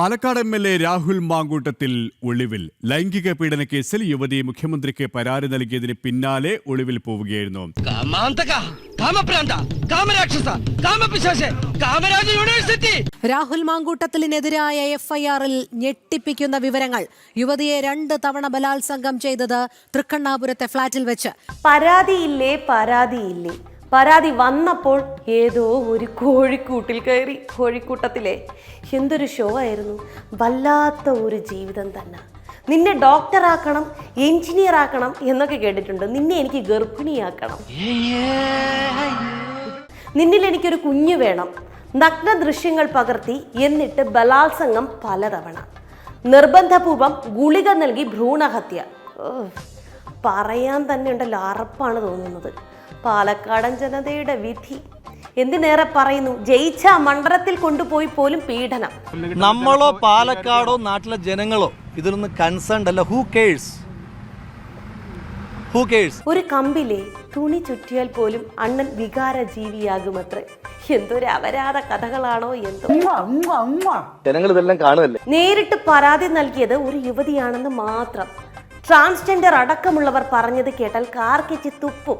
Palakkad MLA. Rahul Mamkootathil ഒളിവിൽ. ലൈംഗിക പീഡന കേസിൽ യുവതി മുഖ്യമന്ത്രിക്ക് പരാതി നൽകിയതിന് പിന്നാലെ ഒളിവിൽ പോവുകയായിരുന്നു. രാഹുൽ മാങ്കൂട്ടത്തിനെതിരായ എഫ്ഐആറിൽ ഞെട്ടിപ്പിക്കുന്ന വിവരങ്ങൾ. യുവതിയെ 2 തവണ ബലാത്സംഗം ചെയ്തത് തൃക്കണ്ണാപുരത്തെ ഫ്ളാറ്റിൽ വെച്ച്. പരാതിയില്ലേ പരാതി വന്നപ്പോൾ ഏതോ ഒരു കോഴിക്കൂട്ടിൽ കയറി. കോഴിക്കൂട്ടത്തിലെ എന്തൊരു ഷോ ആയിരുന്നു. വല്ലാത്ത ഒരു ജീവിതം തന്നെ. നിന്നെ ഡോക്ടറാക്കണം, എഞ്ചിനീയർ ആക്കണം എന്നൊക്കെ കേട്ടിട്ടുണ്ട്. നിന്നെ എനിക്ക് ഗർഭിണിയാക്കണം, നിന്നിൽ എനിക്കൊരു കുഞ്ഞു വേണം, നഗ്ന ദൃശ്യങ്ങൾ പകർത്തി, എന്നിട്ട് ബലാത്സംഗം പലതവണ, നിർബന്ധപൂർവം ഗുളിക നൽകി ഭ്രൂണഹത്യ. പറയാൻ തന്നെ ഉണ്ടല്ലോ, അറപ്പാണ് തോന്നുന്നത്. പാലക്കാടൻ ജനതയുടെ വിധി. എന്തിനേറെ പറയുന്നു, ജയിച്ച മണ്ഡലത്തിൽ കൊണ്ടുപോയി പോലും പീഡനം. നമ്മളോ പാലക്കാടോ നാട്ടിലെ ജനങ്ങളോ ഇതിലൊന്നും കൺസേൺഡ് അല്ല. Who curse? ഒരു കമ്പിലെ തുണി ചുറ്റിയാൽ പോലും അണ്ണൻ വികാര ജീവിയാകുമത്രേ. എന്തൊരു അപരാധ കഥകളാണോ എന്തോ. ജനങ്ങൾ ഇതെല്ലാം കാണുമല്ലേ. നേരിട്ട് പരാതി നൽകിയത് ഒരു യുവതിയാണെന്ന് മാത്രം. ട്രാൻസ്ജെൻഡർ അടക്കമുള്ളവർ പറഞ്ഞത് കേട്ടാൽ കാർക്കിച്ച് തുപ്പും.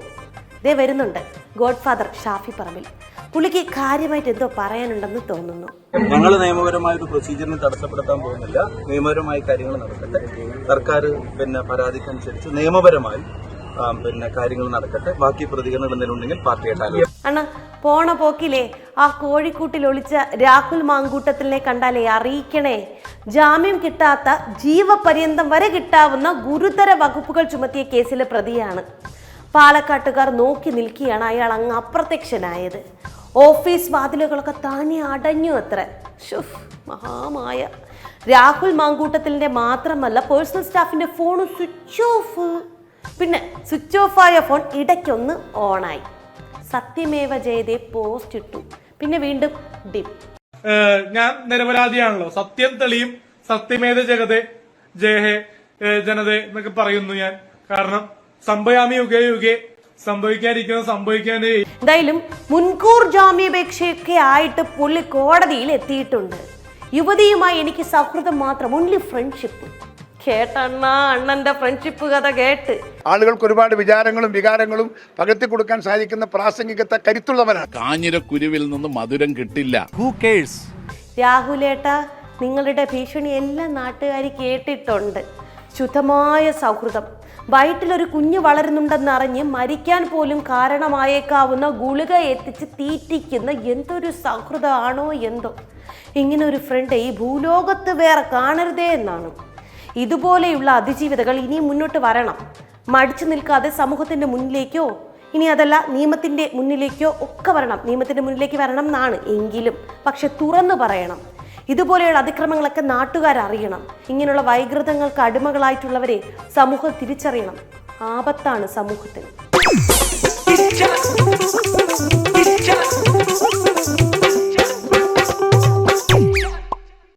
ഇതേ വരുന്നുണ്ട് ഗോഡ്ഫാദർ ഷാഫി പറമ്പിൽ. പുള്ളിക്ക് കാര്യമായിട്ട് എന്തോ പറയാനുണ്ടെന്ന് തോന്നുന്നു. ഞങ്ങൾ നിയമപരമായ ഒരു പ്രൊസീജിയറിനെ തടസ്സപ്പെടുത്താൻ പോകുന്നില്ല. നിയമപരമായ കാര്യങ്ങൾ നടക്കട്ടെ. സർക്കാർ പരാതിക്കനുസരിച്ച് നിയമപരമായി കാര്യങ്ങൾ നടക്കട്ടെ. ബാക്കി പ്രതികരണം എന്തെങ്കിലും ഉണ്ടെങ്കിൽ പാർട്ടിയായിട്ട് അണ്ണ പോണ പോക്കിലെ ആ കോഴിക്കൂട്ടിൽ ഒളിച്ച രാഹുൽ മാങ്കൂട്ടത്തിനെ കണ്ടാലേ അറിയിക്കണേ. ജാമ്യം കിട്ടാത്ത ജീവപര്യന്തം വരെ കിട്ടാവുന്ന ഗുരുതര വകുപ്പുകൾ ചുമത്തിയ കേസിലെ പ്രതിയാണ്. പാലക്കാട്ടുകാർ നോക്കി നിൽക്കുകയാണ് അയാൾ അങ്ങ് അപ്രത്യക്ഷനായത്. ഓഫീസ് വാതിലുകളൊക്കെ താനെ അടഞ്ഞു അത്ര. മഹാമായ. രാഹുൽ മാങ്കൂട്ടത്തിൻ്റെ മാത്രമല്ല, പേഴ്സണൽ സ്റ്റാഫിന്റെ ഫോണും സ്വിച്ച് ഓഫ്. പിന്നെ സ്വിച്ച് ഓഫായ ഫോൺ ഇടയ്ക്കൊന്ന് ഓണായി. സത്യമേവ ജയതേ പോസ്റ്റ് ഇട്ടു. പിന്നെ വീണ്ടും ഡിം. ഞാൻ നിരപരാധിയാണല്ലോ, സത്യം തെളിയും, സത്യമേത ജഗതേ ജയഹേ ജനതേ എന്നൊക്കെ പറയുന്നു ഞാൻ. കാരണം സംഭയാമി യുഗേ യുഗേ, സംഭവിക്കാതിരിക്കുന്ന സംഭവിക്കാനേ. എന്തായാലും മുൻകൂർ ജാമ്യാപേക്ഷയൊക്കെ ആയിട്ട് പുള്ളി കോടതിയിൽ എത്തിയിട്ടുണ്ട്. യുവതിയുമായി എനിക്ക് സൗഹൃദം മാത്രം, ഓൺലി ഫ്രണ്ട്ഷിപ്പ്. കേട്ടണ്ണ അണ്ണന്റെ ഫ്രണ്ട്ഷിപ്പ് കഥ കേട്ട്. ആളുകൾക്ക് ഒരുപാട് വിചാരങ്ങളും വികാരങ്ങളും പകർത്തി കൊടുക്കാൻ സാധിക്കുന്ന പ്രാസംഗികത്തെ കരുത്തുള്ളവനാണ്. കാഞ്ഞിരക്കുരുവിൽ നിന്ന് മധുരം കിട്ടില്ല. Who curse? രാഹുലേട്ടാ, നിങ്ങളുടെ ഭീഷണി എല്ലാ നാട്ടുകാരി കേട്ടിട്ടുണ്ട്. ശുദ്ധമായ സൗഹൃദം. വയറ്റിലൊരു കുഞ്ഞ് വളരുന്നുണ്ടെന്നറിഞ്ഞ് മരിക്കാൻ പോലും കാരണമായേക്കാവുന്ന ഗുളിക എത്തിച്ച് തീറ്റിക്കുന്ന എന്തൊരു സൗഹൃദമാണോ എന്തോ. ഇങ്ങനെ ഒരു ഫ്രണ്ട് ഈ ഭൂലോകത്ത് വേറെ കാണരുതേ എന്നാണ്. ഇതുപോലെയുള്ള അതിജീവിതകൾ ഇനിയും മുന്നോട്ട് വരണം. മടിച്ചു നിൽക്കാതെ സമൂഹത്തിൻ്റെ മുന്നിലേക്കോ, ഇനി അതല്ല നിയമത്തിൻ്റെ മുന്നിലേക്കോ ഒക്കെ വരണം. നിയമത്തിൻ്റെ മുന്നിലേക്ക് വരണം എന്നാണ് എങ്കിലും, പക്ഷെ തുറന്നു പറയണം. ഇതുപോലെയുള്ള അതിക്രമങ്ങളൊക്കെ നാട്ടുകാരറിയണം. ഇങ്ങനെയുള്ള വൈകൃതങ്ങൾക്ക് അടിമകളായിട്ടുള്ളവരെ സമൂഹം തിരിച്ചറിയണം. ആപത്താണ് സമൂഹത്തിന്.